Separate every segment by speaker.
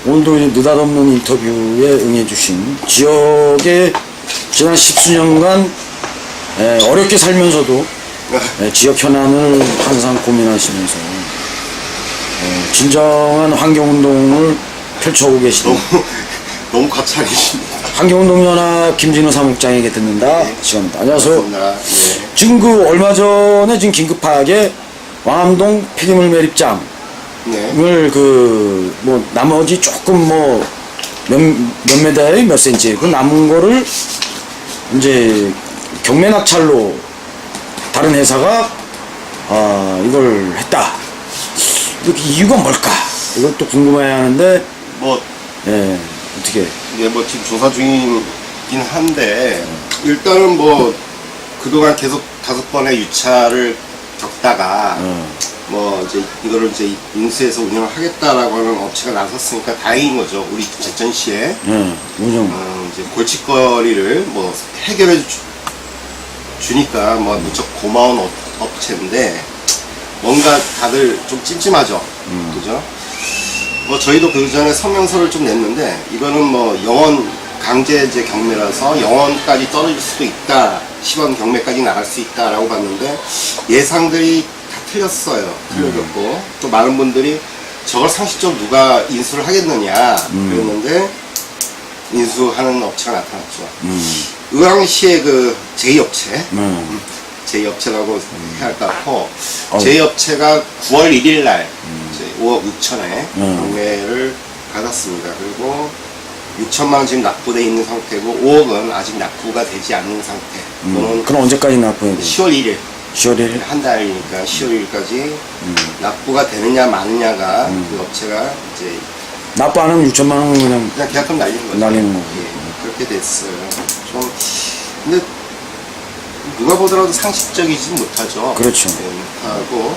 Speaker 1: 오늘도 느닷없는 인터뷰에 응해주신 지역의 지난 10수년간 어렵게 살면서도 지역 현안을 항상 고민하시면서 진정한 환경운동을 펼쳐오고 계시는
Speaker 2: 너무 과찬이십니다.
Speaker 1: 환경운동연합 김진우 사무국장에게 듣는다 시간입니다. 안녕하세요.
Speaker 2: 네.
Speaker 1: 지금 그 얼마 전에 지금 긴급하게 왕암동 폐기물 매립장을
Speaker 2: 네.
Speaker 1: 그 뭐 나머지 조금 뭐 몇 메다에 몇 센치 그 남은 거를 이제 경매 낙찰로 다른 회사가 이걸 했다. 이렇게 이유가 뭘까? 이것도 궁금해하는데
Speaker 2: 뭐
Speaker 1: 어떻게?
Speaker 2: 네, 뭐 지금 조사 중이긴 한데 일단은 뭐 그동안 계속 5번의 유차를 겪다가 뭐 이제 이거를 이제 인수해서 운영을 하겠다라고 하는 업체가 나섰으니까 다행인 거죠. 우리 제천시에
Speaker 1: 운영
Speaker 2: 이제 골칫거리를 뭐 해결해 주니까 뭐 무척 고마운 업체인데 뭔가 다들 좀 찜찜하죠. 그죠? 뭐 저희도 그 전에 성명서를 좀 냈는데 이거는 뭐 영원 강제제 경매라서 영원까지 떨어질 수도 있다. 10원 경매까지 나갈 수 있다라고 봤는데 예상들이 다 틀렸어요. 틀려졌고 또 많은 분들이 저걸 상식적으로 누가 인수를 하겠느냐 그랬는데 인수하는 업체가 나타났죠. 의왕시의 그 제2업체 제2업체라고 해야 할까 하고 제2업체가 9월 1일 날 5억 6천에 경매를 받았습니다. 그리고 6천만 원 지금 납부돼 있는 상태고 5억은 아직 납부가 되지 않는 상태.
Speaker 1: 그럼 언제까지 납부해야 돼?
Speaker 2: 10월 1일
Speaker 1: 10월 1일?
Speaker 2: 한 달이니까 10월 1일까지 납부가 되느냐 마느냐가 그 업체가 이제
Speaker 1: 납부 안 하면 6천만 원 그냥
Speaker 2: 계약금 날리는 거죠.
Speaker 1: 날리는 거고.
Speaker 2: 예, 그렇게 됐어요. 좀 근데 누가 보더라도 상식적이지 못하죠.
Speaker 1: 그렇죠.
Speaker 2: 네, 못하고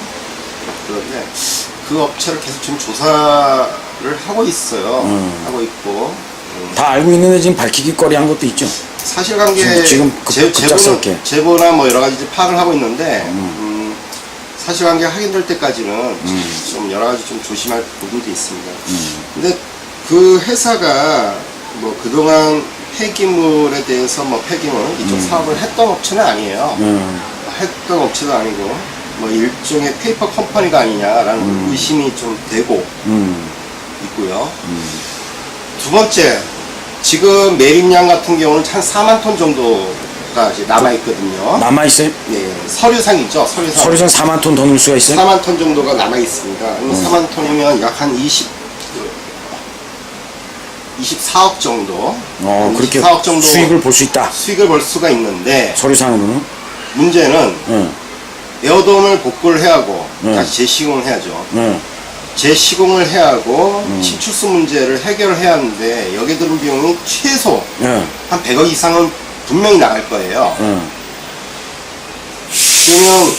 Speaker 2: 그런데 그 업체를 계속 지금 조사를 하고 있어요. 하고 있고
Speaker 1: 다 알고 있는데 지금 밝히기 거리 한 것도 있죠.
Speaker 2: 사실관계
Speaker 1: 지금 급작스럽게.
Speaker 2: 제보나 뭐 여러 가지 파악을 하고 있는데 사실관계 확인될 때까지는 좀 여러 가지 좀 조심할 부분도 있습니다. 근데 그 회사가 뭐 그동안 폐기물에 대해서 뭐 폐기물 이쪽 사업을 했던 업체는 아니에요. 했던 업체도 아니고 뭐 일종의 페이퍼 컴퍼니가 아니냐라는 의심이 좀 되고 있고요. 두 번째, 지금 매립량 같은 경우는 한 4만 톤 정도가 이제 남아있거든요.
Speaker 1: 남아있어요?
Speaker 2: 네, 서류상이죠. 서류상.
Speaker 1: 서류상 4만 톤 더 넣을 수가 있어요?
Speaker 2: 4만 톤 정도가 남아있습니다. 4만 톤이면 약 한 24억 정도.
Speaker 1: 그렇게
Speaker 2: 24억 정도
Speaker 1: 수익을 볼 수 있다.
Speaker 2: 수익을 볼 수가 있는데,
Speaker 1: 서류상으로는?
Speaker 2: 문제는 에어돔을 복구를 해야 하고, 다시 재시공을 해야죠. 재시공을 해야 하고, 신출수 문제를 해결을 해야 하는데, 여기에 드는 비용이 최소 한 100억 이상은 분명히 나갈 거예요. 그러면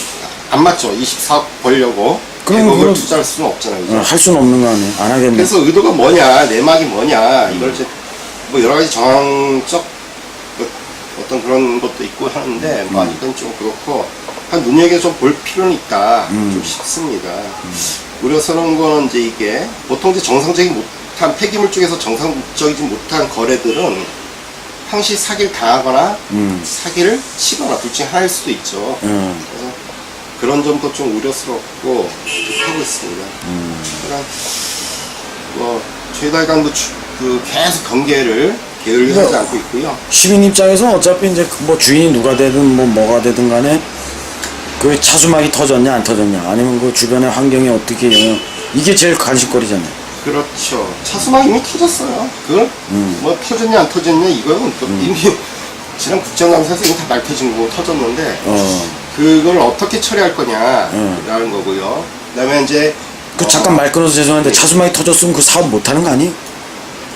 Speaker 2: 안 맞죠. 24억 벌려고.
Speaker 1: 그럼
Speaker 2: 100억을 투자할 수는 없잖아요. 그죠?
Speaker 1: 할 수는 없는 거 아니에요? 안 하겠네.
Speaker 2: 그래서 의도가 뭐냐, 내막이 뭐냐, 이걸 이제 뭐 여러 가지 정황적 어떤 그런 것도 있고 하는데, 뭐 아직은 좀 그렇고, 한 눈여겨 좀 볼 필요는 있다, 좀 싶습니다. 우려스러운 거는 이제 이게, 보통 이제 정상적인 못한, 폐기물 쪽에서 정상적이지 못한 거래들은 항시 사기를 당하거나, 사기를 치거나 둘 중에 하나일 수도 있죠. 그래서 그런 점도 좀 우려스럽고 하고 있습니다. 그러니까 뭐 최달간도 계속 경계를 게을리하지 않고 있고요.
Speaker 1: 시민 입장에서 어차피 이제 뭐 주인이 누가 되든 뭐가 되든 간에 그 차수막이 터졌냐 안 터졌냐 아니면 그 주변의 환경이 어떻게 영향 이게 제일 관심거리잖아요.
Speaker 2: 그렇죠. 차수막 이미 터졌어요. 그걸 뭐 터졌냐 안 터졌냐 이거는 또 이미 지난 국정감사에서 이미 다 밝혀진 거고 터졌는데 그걸 어떻게 처리할 거냐라는 거고요. 그다음에 이제
Speaker 1: 잠깐 말 끊어서 죄송한데 차수막이 터졌으면 그 사업 못 하는 거 아니?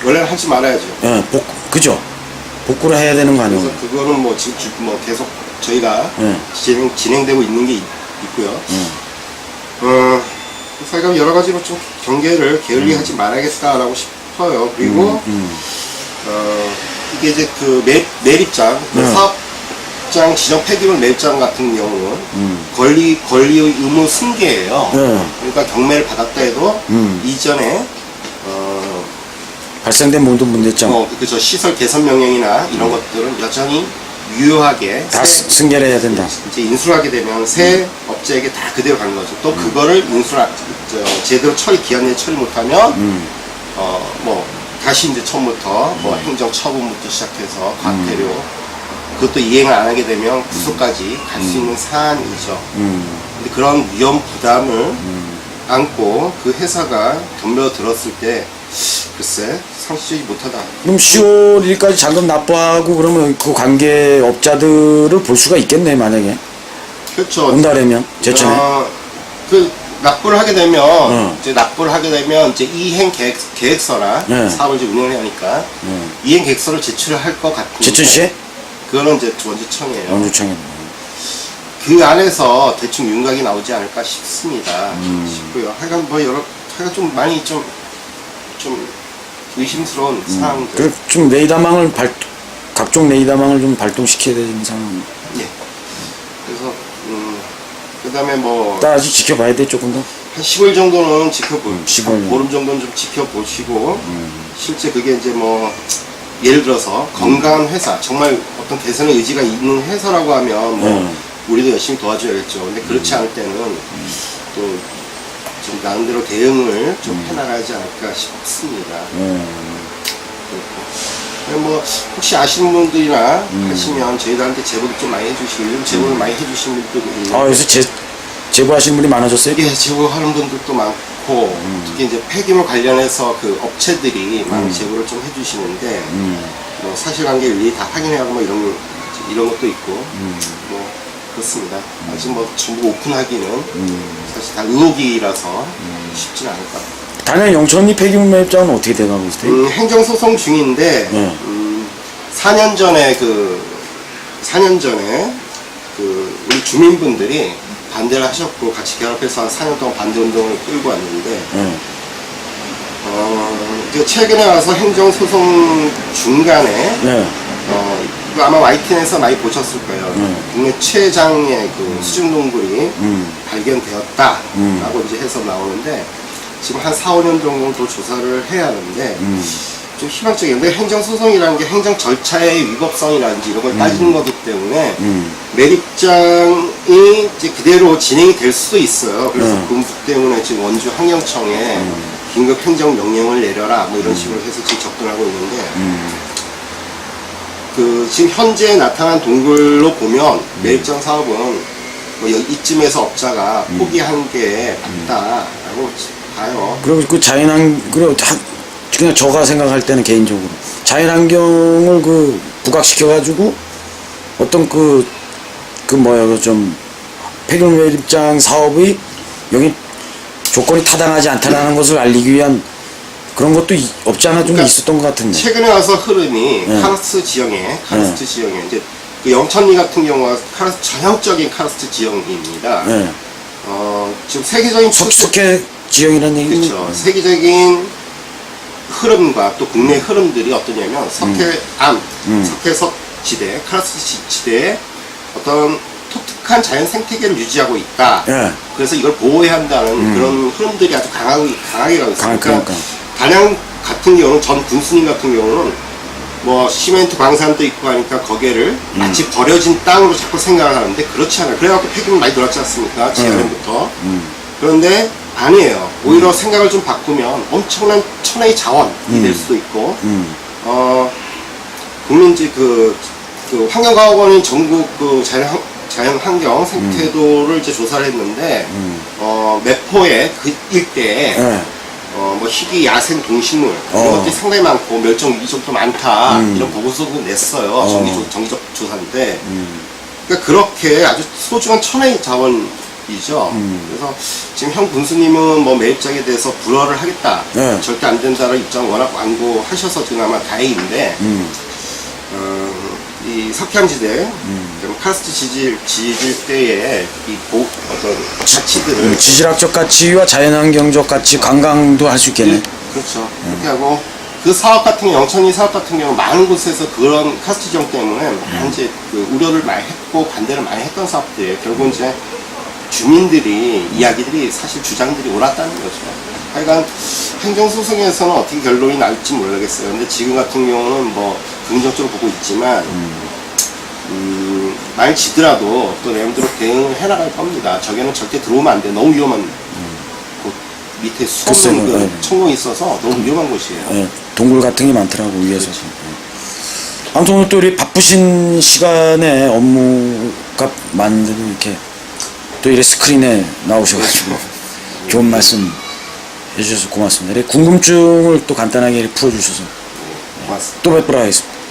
Speaker 2: 원래는 하지 말아야죠.
Speaker 1: 그죠? 복구를 해야 되는 거 아니에요?
Speaker 2: 그래서 그거는 뭐 지금 뭐 계속 저희가 진행되고 있는 게 있고요. 그래서 여러 가지로 좀 경계를 게을리하지 말아야겠다라고 싶어요. 그리고 이게 이제 그 매립장, 사업장 지정 폐기물 매입장 같은 경우는 권리 의무 승계예요. 그러니까 경매를 받았다 해도 이전에
Speaker 1: 발생된 모든 문제점
Speaker 2: 그죠. 시설 개선 명령이나 이런 것들은 여전히 유효하게
Speaker 1: 다 승계해야 된다.
Speaker 2: 이제 인수를 하게 되면 새 업체에게 다 그대로 가는 거죠. 또 그거를 제대로 기한 내에 처리 못하면 뭐 다시 이제 처음부터 뭐 행정 처분부터 시작해서 과태료 그것도 이행을 안 하게 되면 구속까지 갈 수 있는 사안이죠. 근데 그런 위험 부담을 안고 그 회사가 덤벼들었을 때 글쎄 상식적이 못하다.
Speaker 1: 그럼 10월 1일까지 잔금 납부하고 그러면 그 관계업자들을 볼 수가 있겠네 만약에
Speaker 2: 그렇죠.
Speaker 1: 온다라면 제천에
Speaker 2: 그 납부를 하게 되면 이제 이행 계획서나
Speaker 1: 네.
Speaker 2: 사업을 이제 운영을 해야 하니까 이행 계획서를 제출을 할 것 같은데
Speaker 1: 제천시에
Speaker 2: 그거는 이제 원주청이에요.
Speaker 1: 원주청에
Speaker 2: 그 안에서 대충 윤곽이 나오지 않을까 싶습니다. 싶고요. 하여간 하여간 좀 많이 좀 의심스러운 사항들.
Speaker 1: 좀 레이더망을 각종 레이더망을 좀 발동시켜야 되는 상황.
Speaker 2: 예. 그래서 그다음에 뭐
Speaker 1: 아직 지켜봐야 돼 조금 더.
Speaker 2: 한 10월 정도는
Speaker 1: 10월.
Speaker 2: 보름 정도는 좀 지켜보시고 실제 그게 이제 뭐 예를 들어서 건강한 회사 정말 어떤 개선의 의지가 있는 회사라고 하면 뭐 우리도 열심히 도와줘야겠죠. 근데 그렇지 않을 때는 또 좀 나름대로 대응을 좀 해나가지 않을까 싶습니다. 그리고 뭐 혹시 아시는 분들이나 하시면 저희들한테 제보도 좀 많이 해주시고 요즘 제보를 많이 해주시는 분들도 있는데
Speaker 1: 요새 제보하시는 분이 많아졌어요?
Speaker 2: 예, 제보하는 분들도 많고 특히 이제 폐기물 관련해서 그 업체들이 많이 제보를 좀 해주시는데 뭐 사실관계 일일이 다 확인하고 뭐 이런 것도 있고 뭐 그렇습니다. 아직 뭐 전부 오픈하기는 사실 다 의혹이라서 쉽지는 않을 것 같아요.
Speaker 1: 단연 영천리 폐기물 매입장은 어떻게 돼가고 있어요?
Speaker 2: 행정소송 중인데 4년 전에 우리 주민분들이 반대를 하셨고 같이 결합해서 한 4년 동안 반대 운동을 끌고 왔는데 최근에 와서 행정소송 중간에 이거 아마 YTN에서 많이 보셨을 거예요. 국내 최장의 그 수중동굴이 발견되었다라고 이제 해서 나오는데 지금 한 4, 5년 정도 더 조사를 해야 하는데 좀 희망적인데 행정소송이라는 게 행정 절차의 위법성이라든지 이런 걸 따지는 거기 때문에 매립장이 이제 그대로 진행이 될 수도 있어요. 그래서 그 문제 때문에 지금 원주 환경청에 긴급 행정 명령을 내려라 뭐 이런 식으로 해서 지금 접근하고 있는데 지금 현재 나타난 동굴로 보면 매입장 사업은 뭐 이쯤에서 업자가 포기한 게 맞다라고 봐요.
Speaker 1: 그리고 그 그냥 저가 생각할 때는 개인적으로 자연환경을 부각시켜가지고 어떤 좀 폐기물 매립장 사업의 여기 조건이 타당하지 않다라는 것을 알리기 위한 그런 것도 없지 않아 좀 있었던 것 같은데.
Speaker 2: 최근에 와서 흐름이 카르스트 지형에 이제 그 영천리 같은 경우가 전형적인 카르스트 지형입니다. 지금 세계적인
Speaker 1: 석회 지형이라는 얘기죠.
Speaker 2: 그렇죠. 세계적인 흐름과 또 국내 흐름들이 어떠냐면 석회석 지대, 카르스트 지대에 어떤 독특한 자연 생태계를 유지하고 있다. 그래서 이걸 보호해야 한다는 그런 흐름들이 아주 강하게 가고 있습니다.
Speaker 1: 그러니까.
Speaker 2: 단양 같은 경우는 전 군수님 같은 경우는 뭐 시멘트 광산도 있고 하니까 거기를 마치 버려진 땅으로 자꾸 생각을 하는데 그렇지 않아요. 그래갖고 폐기물 많이 들어왔지 않습니까? 지하련부터. 그런데 아니에요. 오히려 생각을 좀 바꾸면 엄청난 천혜의 자원이 될 수도 있고 국민지 그 환경과학원이 전국 자연환경 생태도를 이제 조사를 했는데 매포의 그 일대에 뭐 희귀 야생 동식물 이런 것들이 상당히 많고 멸종 위기종도 많다 이런 보고서도 냈어요. 정기적 조사인데 그러니까 그렇게 아주 소중한 천혜의 자원이죠. 그래서 지금 형 군수님은 뭐 매입장에 대해서 불허를 하겠다 절대 안 된다는 입장을 워낙 완고하셔서 그나마 다행인데 이 석향지대, 카르스트 지질대의 어떤 가치들을
Speaker 1: 지질학적 가치와 자연환경적 가치, 관광도 할 수 있겠네.
Speaker 2: 그렇죠. 그렇게 하고 그 사업 같은 경우, 영천리 사업 같은 경우 많은 곳에서 그런 카르스트 지형 때문에 이제 우려를 많이 했고 반대를 많이 했던 사업들이에요. 결국 이제 주민들이 이야기들이 사실 주장들이 옳았다는 거죠. 하여간 행정소송에서는 어떻게 결론이 날지 모르겠어요. 근데 지금 같은 경우는 뭐 긍정적으로 보고 있지만 많이 지더라도 또 내용대로 대응을 해나갈 겁니다. 저기는 절대 들어오면 안 돼. 너무 위험한 그 밑에 수없는
Speaker 1: 글쎄요,
Speaker 2: 그
Speaker 1: 네.
Speaker 2: 천공이 있어서 너무 위험한 곳이에요.
Speaker 1: 예, 동굴 같은 게 많더라고 위에서.
Speaker 2: 그렇죠.
Speaker 1: 아무튼 오늘 또 우리 바쁘신 시간에 업무가 많은데도 이렇게 또 이래 스크린에 나오셔가지고 좋은 말씀 해주셔서 고맙습니다. 이렇게 궁금증을 또 간단하게 이렇게 풀어주셔서
Speaker 2: 고맙습니다.
Speaker 1: 또 뵙도록 하겠습니다.